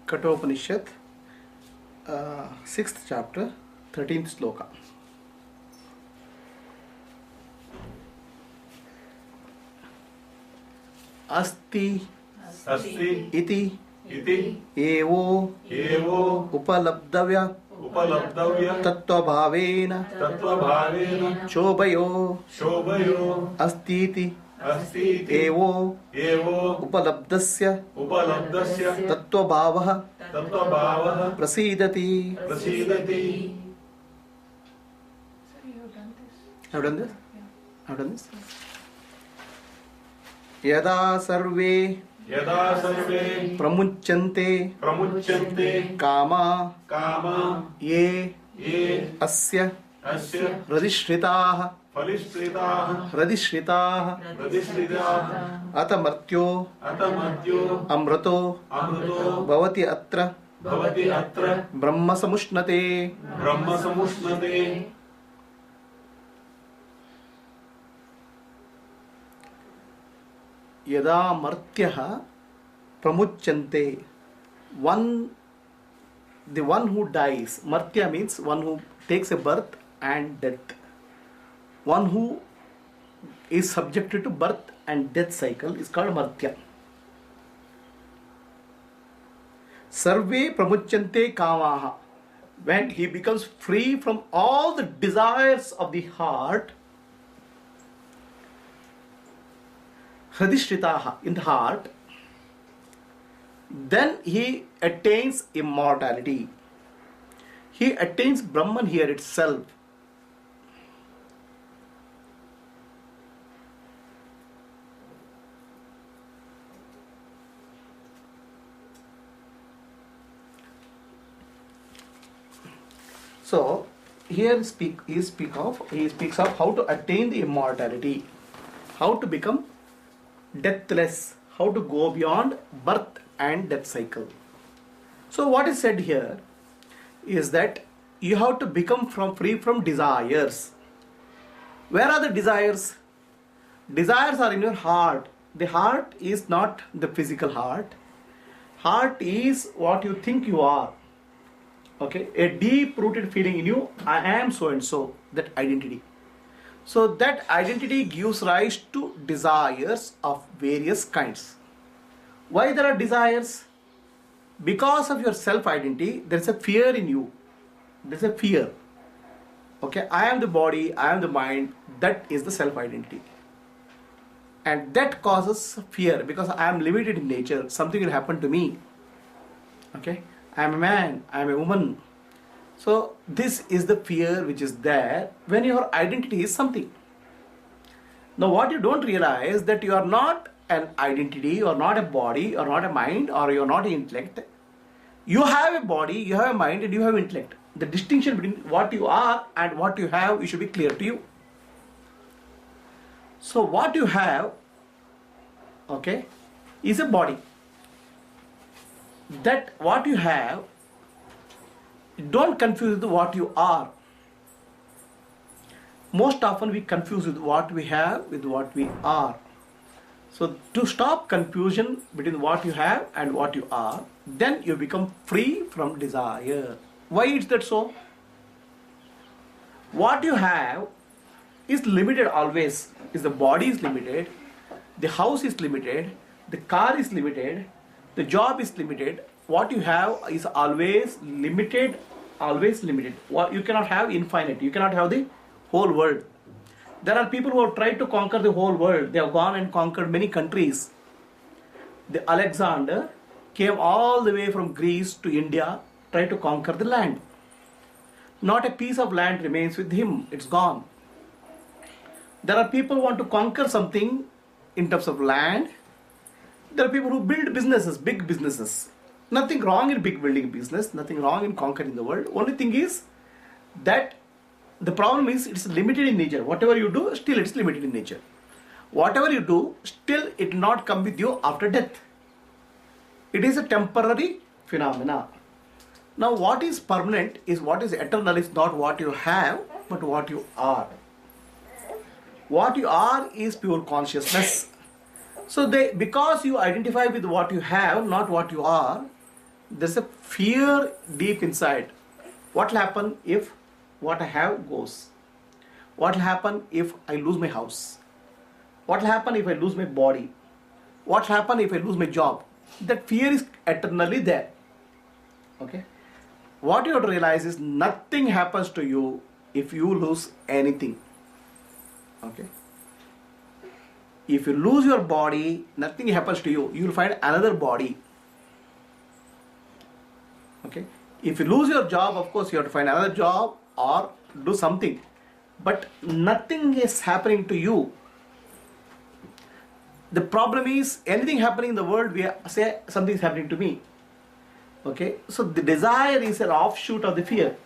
Kathopanishad, 6th chapter, 13th sloka. Asti iti evo upalabdavya tattva bhavena shobhayo astiti evo upalabdasya tattva bhavah prasidati. Have you done this? Have you done this? Yada sarve pramuchyante kama ye asya radishritaah atamartyo amrato bhavati atra brahma samushnate. Yada martyah pramuchyante, the one who dies. Martya means one who takes a birth and death. One who is subjected to birth and death cycle is called martya. Sarve pramuchyante kamaha. When he becomes free from all the desires of the heart, hridishritaha, in the heart, then he attains immortality. He attains Brahman here itself. So here he speaks of how to attain the immortality, how to become deathless, how to go beyond birth and death cycle. So what is said here is that you have to become free from desires. Where are the desires? Desires are in your heart. The heart is not the physical heart. Heart is what you think you are. Okay, a deep-rooted feeling in you, I am so and so, that identity. So that identity gives rise to desires of various kinds. Why there are desires? Because of your self-identity, there is a fear in you. There is a fear. Okay, I am the body, I am the mind, that is the self-identity. And that causes fear because I am limited in nature, something will happen to me. Okay, I am a man, I am a woman. So this is the fear which is there when your identity is something. Now what you don't realize that you are not an identity, you are not a body, you are not a mind, or you are not an intellect. You have a body, you have a mind, and you have intellect. The distinction between what you are and what you have, it should be clear to you. So what you have, okay, is a body. That what you have, don't confuse with what you are. Most often we confuse with what we have with what we are. So to stop confusion between what you have and what you are, then you become free from desire. Why is that so? What you have is limited always. Is the body is limited, the house is limited, the car is limited, the job is limited. What you have is always limited, always limited. You cannot have infinite. You cannot have the whole world. There are people who have tried to conquer the whole world. They have gone and conquered many countries. The Alexander came all the way from Greece to India, tried to conquer the land. Not a piece of land remains with him. It's gone. There are people who want to conquer something in terms of land. There are people who build businesses, big businesses. Nothing wrong in big building business, nothing wrong in conquering the world. Only thing is that the problem is it's limited in nature. Whatever you do, still it's limited in nature. Whatever you do, still it will not come with you after death. It is a temporary phenomena. Now what is permanent is what is eternal is not what you have, but what you are. What you are is pure consciousness. So because you identify with what you have, not what you are, there's a fear deep inside. What will happen if what I have goes? What will happen if I lose my house? What will happen if I lose my body? What will happen if I lose my job? That fear is eternally there. Okay. What you have to realize is nothing happens to you if you lose anything. Okay. If you lose your body, nothing happens to you. You will find another body. Okay. If you lose your job, of course you have to find another job or do something. But nothing is happening to you. The problem is anything happening in the world, we say something is happening to me. Okay. So the desire is an offshoot of the fear.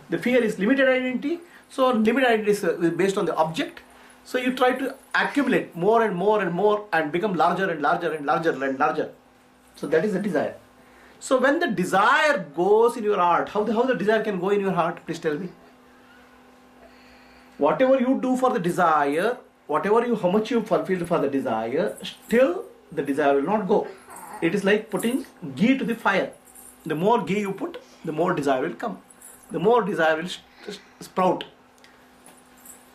The fear is limited identity. So limited identity is based on the object. So you try to accumulate more and more and more and become larger and larger and larger and larger. So that is the desire. So when the desire goes in your heart, how the desire can go in your heart? Please tell me. Whatever you do for the desire, how much you fulfill for the desire, still the desire will not go. It is like putting ghee to the fire. The more ghee you put, the more desire will come. The more desire will sprout.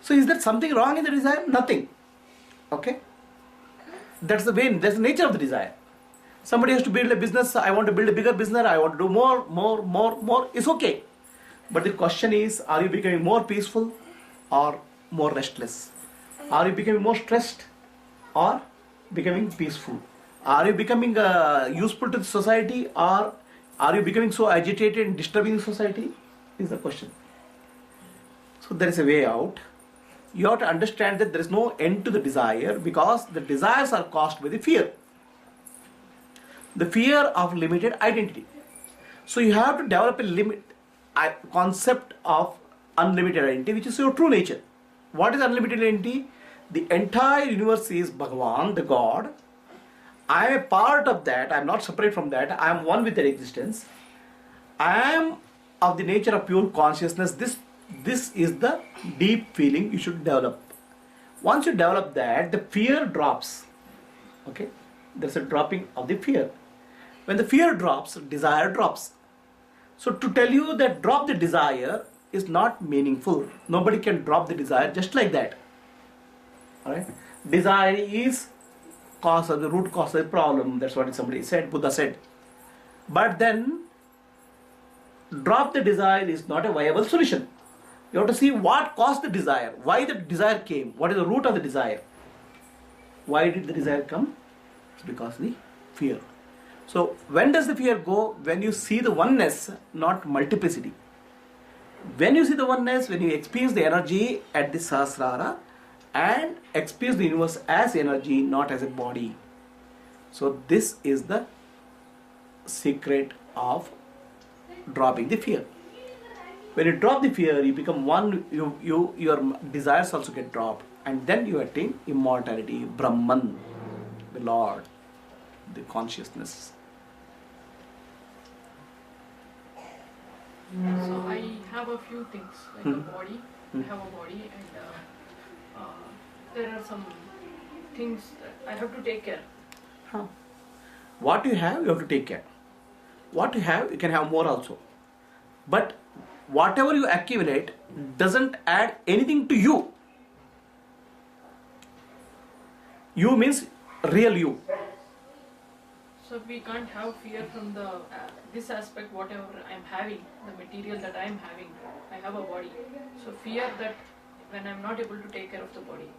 So is there something wrong in the desire? Nothing. Okay? That's the way, that's the nature of the desire. Somebody has to build a business, I want to build a bigger business, I want to do more. It's okay. But the question is, are you becoming more peaceful or more restless? Are you becoming more stressed or becoming peaceful? Are you becoming useful to the society or are you becoming so agitated and disturbing the society? Is the question. So there is a way out. You have to understand that there is no end to the desire because the desires are caused by the fear. The fear of limited identity. So you have to develop a concept of unlimited identity, which is your true nature. What is unlimited identity? The entire universe is Bhagavan, the God. I am a part of that. I am not separate from that. I am one with their existence. I am of the nature of pure consciousness. This is the deep feeling you should develop. Once you develop that, the fear drops. Okay? There's a dropping of the fear. When the fear drops, desire drops. So to tell you that drop the desire is not meaningful. Nobody can drop the desire just like that. Alright? Desire is the root cause of the problem. That's what somebody said, Buddha said. But then, drop the desire is not a viable solution. You have to see what caused the desire, why the desire came, what is the root of the desire. Why did the desire come? It's because of the fear. So when does the fear go? When you see the oneness, not multiplicity. When you see the oneness, when you experience the energy at the Sahasrara and experience the universe as energy, not as a body. So this is the secret of dropping the fear. When you drop the fear, you become one, your desires also get dropped, and then you attain immortality, Brahman, the Lord, the consciousness. So I have a few things like a body. I have a body, and there are some things that I have to take care. What you have to take care. What you have, you can have more also. But whatever you accumulate doesn't add anything to you. You means real you. So we can't have fear from the this aspect, whatever I'm having, the material that I'm having. I have a body. So fear that when I'm not able to take care of the body.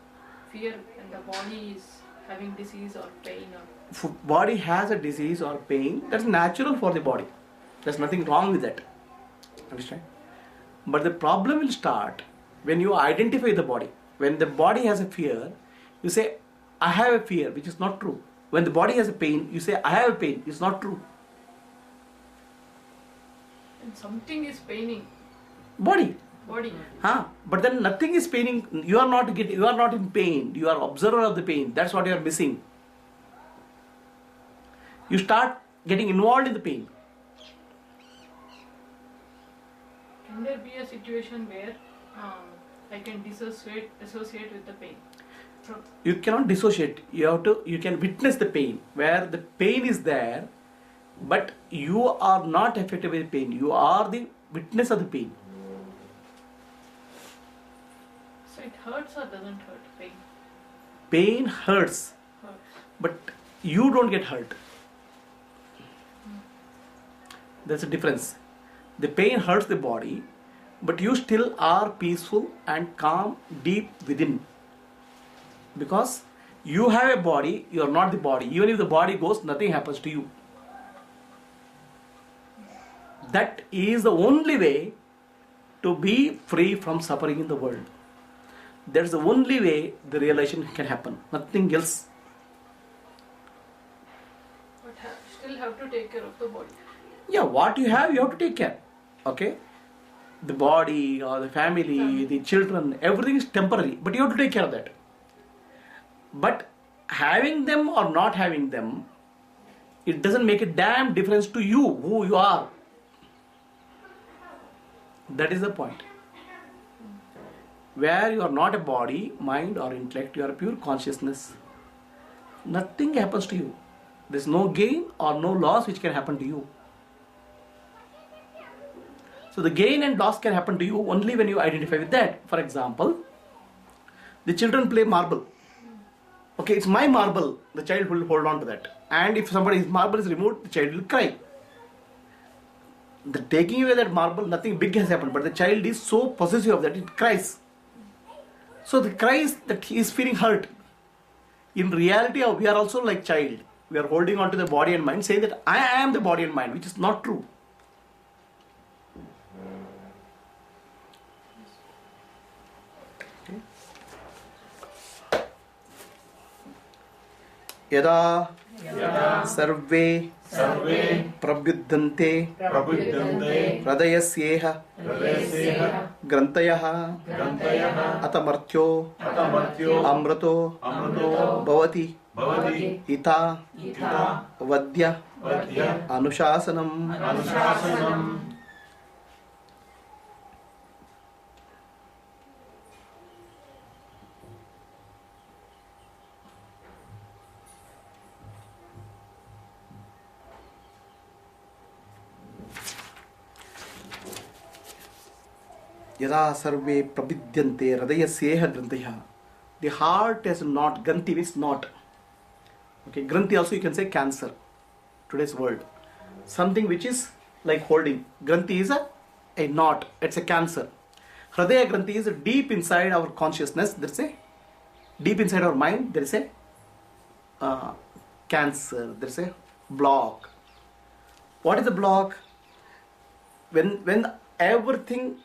Fear when the body is having disease or pain or... If body has a disease or pain, that's natural for the body. There's nothing wrong with that. Understand? But the problem will start when you identify the body. When the body has a fear, you say, I have a fear, which is not true. When the body has a pain, you say, I have a pain, it's not true. And something is paining. Body. But then nothing is paining. You are not in pain. You are observer of the pain. That's what you are missing. You start getting involved in the pain. Can there be a situation where I can associate with the pain? You cannot dissociate. You can witness the pain. Where the pain is there, But you are not affected by the pain. You are the witness of the pain. So it hurts or doesn't hurt? Pain Pain hurts, hurts. but you don't get hurt. There's a difference. The pain hurts the body, but you still are peaceful and calm deep within. Because you have a body, you are not the body. Even if the body goes, nothing happens to you. That is the only way to be free from suffering in the world. That's the only way the realization can happen. Nothing else. But still have to take care of the body. Yeah, what you have to take care. Okay? The body or the family, the children, everything is temporary. But you have to take care of that. But having them or not having them, it doesn't make a damn difference to you, who you are. That is the point. Where you are not a body, mind or intellect, you are a pure consciousness. Nothing happens to you. There is no gain or no loss which can happen to you. So the gain and loss can happen to you only when you identify with that. For example, the children play marble. Okay, it's my marble. The child will hold on to that. And if somebody's marble is removed, the child will cry. The taking away that marble, nothing big has happened, but the child is so possessive of that, it cries. So the cries that he is feeling hurt. In reality, we are also like child. We are holding on to the body and mind, saying that I am the body and mind, which is not true. Okay. Yada सर्वे प्रबुद्धन्ते हृदयस्येह ग्रन्थयः अतमर्थ्यो अमृतो भवति इता वद्य अनुशासनम् यदा सर्वे प्रविद्यन्ते हृदयस्येह ग्रन्थयः. The heart has not, granthi means not. Okay, granthi also you can say cancer. Today's word. Something which is like holding. Granthi is a knot. It's a cancer. Hridaya granthi is deep inside our consciousness. There's a deep inside our mind. There is a cancer. There's a block. What is the block? When everything,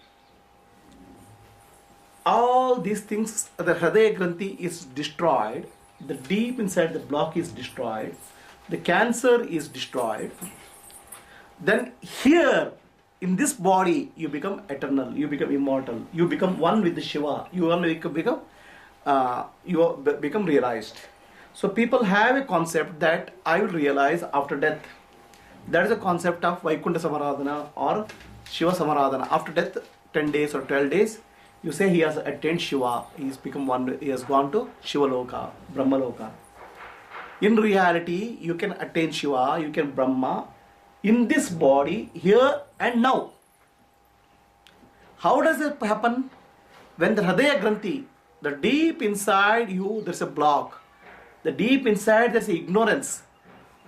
all these things, the Hridaya Granthi is destroyed, the deep inside the block is destroyed, the cancer is destroyed, then here in this body you become eternal, you become immortal, you become one with the Shiva, you become realized. So people have a concept that I will realize after death. That is a concept of Vaikuntha Samaradhana or Shiva Samaradhana. After death, 10 days or 12 days, you say he has attained Shiva, he has become one, he has gone to Shiva Loka, Brahma Loka. In reality, you can attain Shiva, you can Brahma in this body, here and now. How does it happen? When the Hridaya Granthi, the deep inside you, there's a block. The deep inside there's ignorance.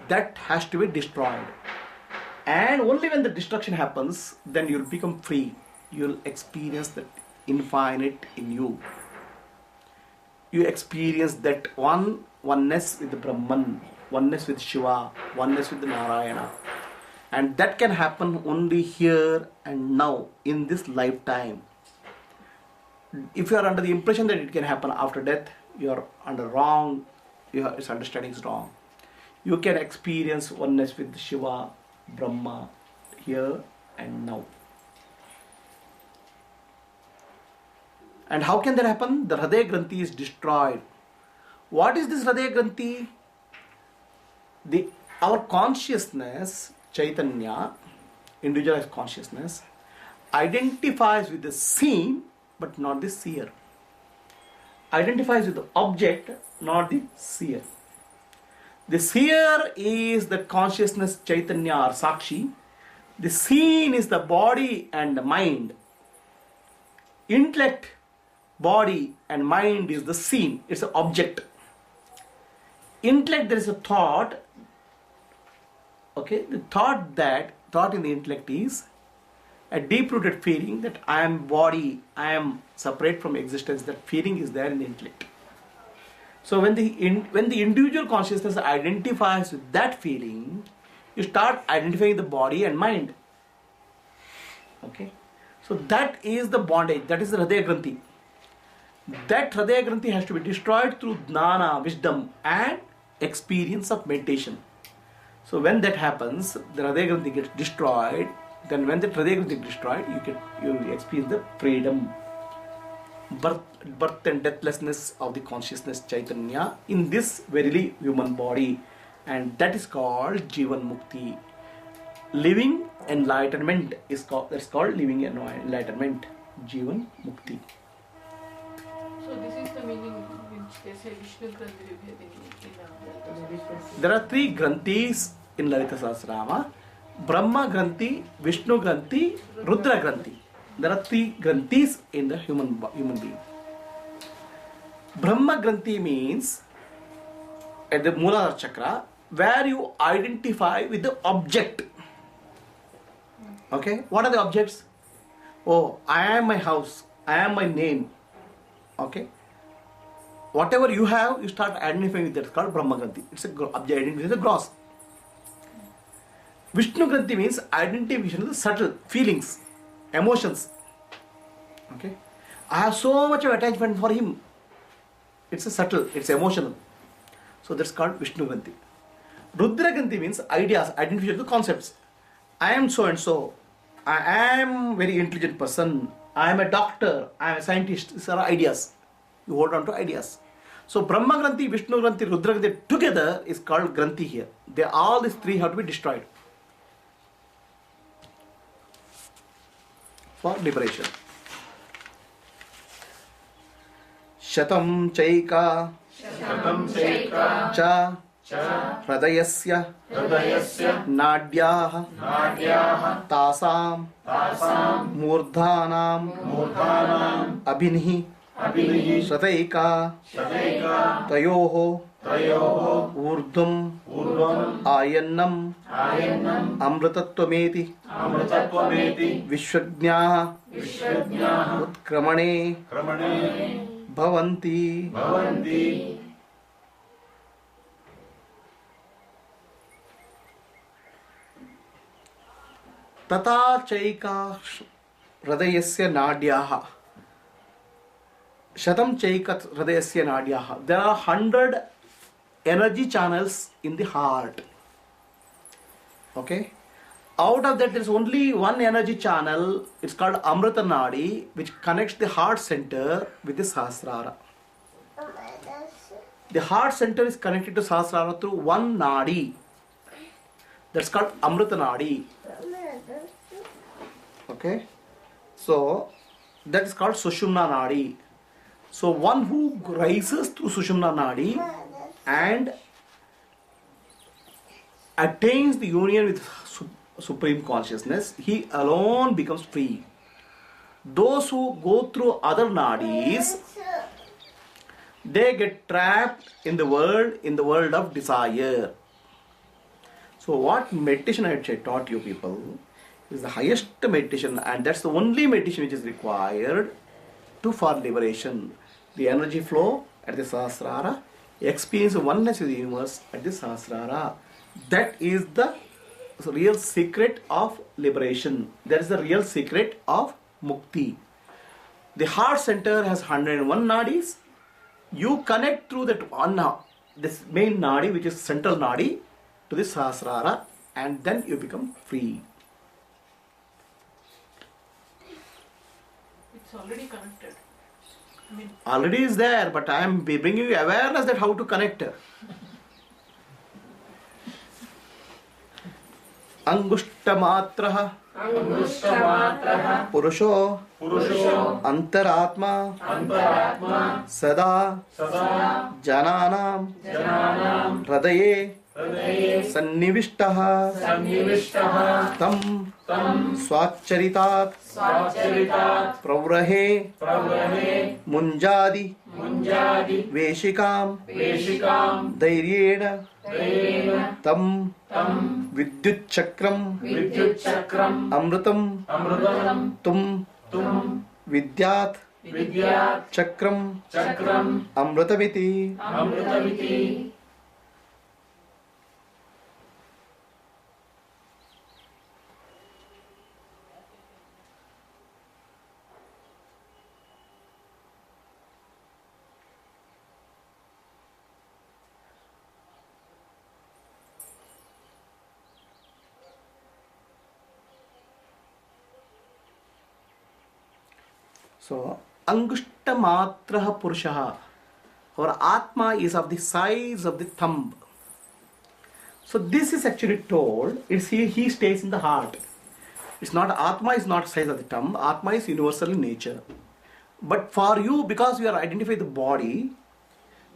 That has to be destroyed. And only when the destruction happens, then you'll become free. You'll experience that infinite in you. You experience that oneness with the Brahman, oneness with Shiva, oneness with the Narayana. And that can happen only here and now, in this lifetime. If you are under the impression that it can happen after death, you are under wrong, your understanding is wrong. You can experience oneness with Shiva, Brahma, here and now. And how can that happen? The Hridaya Granthi is destroyed. What is this Hridaya Granthi? Our consciousness, Chaitanya, individualized consciousness, identifies with the seen but not the seer. Identifies with the object, not the seer. This here is the consciousness Chaitanya or Sakshi. The scene is the body and the mind. Intellect, body and mind is the scene. It's an object. Intellect, there is a thought. Okay, the thought in the intellect is a deep-rooted feeling that I am body, I am separate from existence. That feeling is there in the intellect. So when the individual consciousness identifies with that feeling, you start identifying the body and mind. Okay, so that is the bondage. That is the Hridaya Granthi. That Hridaya Granthi has to be destroyed through Jnana, wisdom, and experience of meditation. So when that happens, the Hridaya Granthi gets destroyed. Then when the Hridaya Granthi is destroyed, you experience the freedom, birth and deathlessness of the consciousness Chaitanya in this verily human body, and that is called Jivan Mukti. Living enlightenment is called, that's called living enlightenment, Jivan Mukti. So this is the meaning which they say Vishnu Granthi in There are 3 Granthis in Lalita Sahasranama: Brahma Granthi, Vishnu Granthi, Rudra Granthi. There are 3 Granthis in the human being. Brahma Granthi means at the Mooladhara Chakra, where you identify with the object. Okay, what are the objects? Oh, I am my house, I am my name. Okay, whatever you have, you start identifying with that. It's called Brahma Granthi. It's a object identity with the gross. Vishnu Granthi means identification with the subtle feelings, emotions. Okay, I have so much of attachment for him. It's a subtle, it's emotional. So that's called Vishnu Granthi. Rudra Granthi means ideas, identification with the concepts. I am so and so. I am very intelligent person. I am a doctor. I am a scientist. These are ideas. You hold on to ideas. So Brahma Granthi, Vishnu Granthi, Rudra Granthi together is called Granthi here. All these 3 have to be destroyed for liberation. Shatam Chaika Cha Hridayasya Nadyaha Tasam Murdhanam Abhinhi Shataika Tayoho Urdhvam Ayannam Amritatvameti Vishwajñāः Utkramane Bhavanti. Tata Chaika Hridayasya Nadyaha. Shatam Chaika Hridayasya Nadyaha. There are 100 energy channels in the heart. Okay? Out of that, there is only one energy channel. It's called Amrita Nadi, which connects the heart center with the Sahasrara. The heart center is connected to Sahasrara through one Nadi. That's called Amrita Nadi. Okay? So, that is called Sushumna Nadi. So, one who rises through Sushumna Nadi and attains the union with Supreme Consciousness, he alone becomes free. Those who go through other nadis, they get trapped in the world of desire. So what meditation I had taught you people is the highest meditation, and that's the only meditation which is required for liberation. The energy flow at the Sahasrara, experience oneness with the universe at the Sahasrara. That is the real secret of liberation. That is the real secret of mukti. The heart center has 101 nadis. You connect through that one, this main nadi, which is central nadi, to the Sahasrara, and then you become free. It's already connected. Already is there, but I am bringing you awareness that how to connect. Angushta matraha Purusho अंतरात्मा सदा जनानां हृदये सन्निविष्टः तं स्वाच्चरितात् प्रवृहे मुञ्जादि वेशिकां धैर्येण तं विद्युच्चक्रं अमृतं तुम विद्यात् चक्रम अमृतमिति. So, Angushta Matraha Purushaha, or Atma is of the size of the thumb. So, this is actually told, it's he stays in the heart. It's not, Atma is not size of the thumb, Atma is universal in nature. But for you, because you are identifying the body,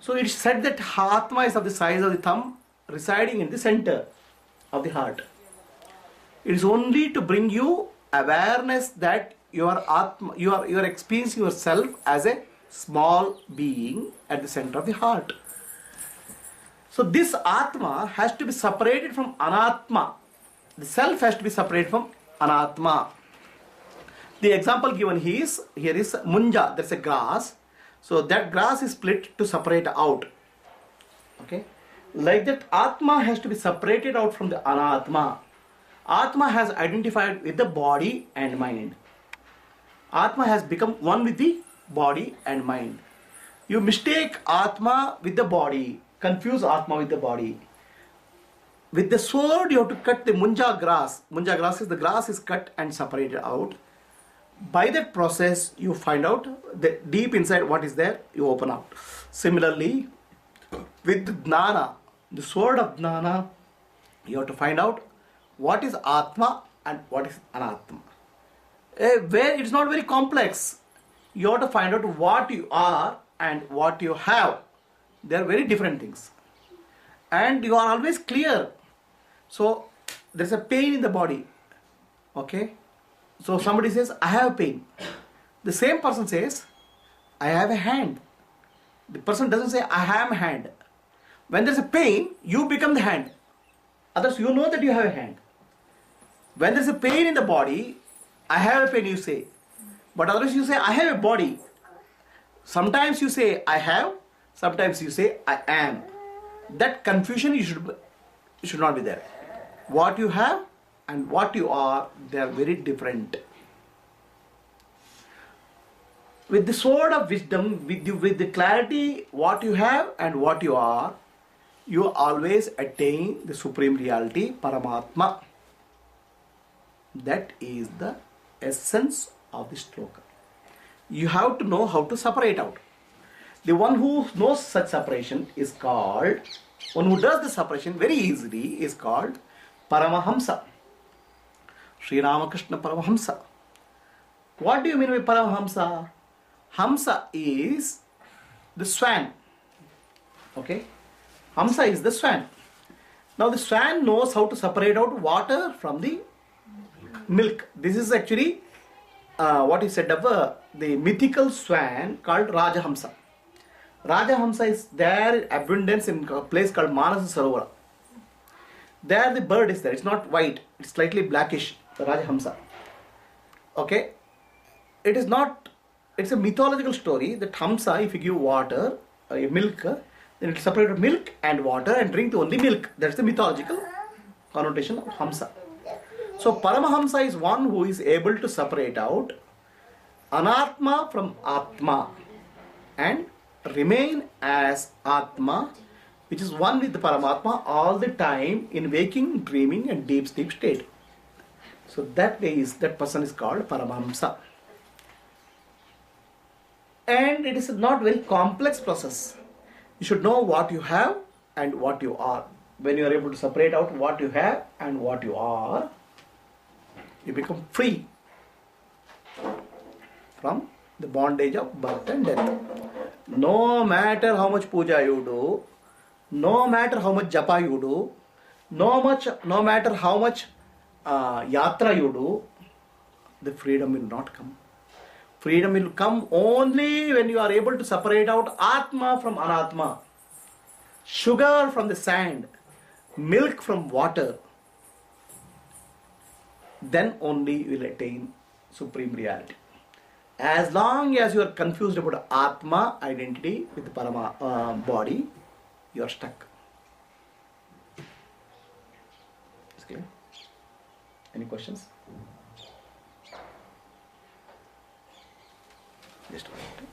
so it's said that Atma is of the size of the thumb, residing in the center of the heart. It is only to bring you awareness that you are experiencing yourself as a small being at the center of the heart. So this Atma has to be separated from Anatma. The self has to be separated from Anatma. The example given here is Munja, that's a grass. So that grass is split to separate out. Okay? Like that, Atma has to be separated out from the Anatma. Atma has identified with the body and mind. Atma has become one with the body and mind. You mistake Atma with the body, confuse Atma with the body. With the sword, you have to cut the munja grass. Munja grass is the grass is cut and separated out. By that process, you find out the deep inside what is there, you open out. Similarly, with Jnana, the sword of Jnana, you have to find out what is Atma and what is Anatma. Where it's not very complex. You have to find out what you are and what you have. They are very different things. And you are always clear. So, there's a pain in the body. Okay? So, somebody says, I have pain. The same person says, I have a hand. The person doesn't say, I have a hand. When there's a pain, you become the hand. Others, you know that you have a hand. When there's a pain in the body, I have a pain, you say. But others, you say, I have a body. Sometimes you say, I have. Sometimes you say, I am. That confusion should not be there. What you have and what you are, they are very different. With the sword of wisdom, with the clarity, what you have and what you are, you always attain the supreme reality, Paramatma. That is the essence of the sloka. You have to know how to separate out. The one who knows such separation is called, one who does the separation very easily is called Paramahamsa. Sri Ramakrishna Paramahamsa. What do you mean by Paramahamsa? Hamsa is the swan. Okay? Hamsa is the swan. Now the swan knows how to separate out water from the milk. This is actually what is said of the mythical swan called Rajahamsa. Rajahamsa is there abundance in a place called Manasa Sarovara. There the bird is there. It's not white. It's slightly blackish. The Rajahamsa. Okay. It is not. It's a mythological story that Hamsa, if you give water, milk, then it will separate milk and water and drink only milk. That's the mythological connotation of Hamsa. So Paramahamsa is one who is able to separate out Anatma from Atma and remain as Atma, which is one with the Paramatma all the time in waking, dreaming and deep sleep state. So that person is called Paramahamsa. And it is not very complex process. You should know what you have and what you are. When you are able to separate out what you have and what you are, you become free. from the bondage of birth and death. No matter how much puja you do, no matter how much japa you do, no matter how much yatra you do, the freedom will not come. Freedom will come only when you are able to separate out Atma from Anatma, sugar from the sand, milk from water. Then only you will attain supreme reality. As long as you are confused about Atma identity with the Parama body, you are stuck. Okay. Any questions? Just one minute.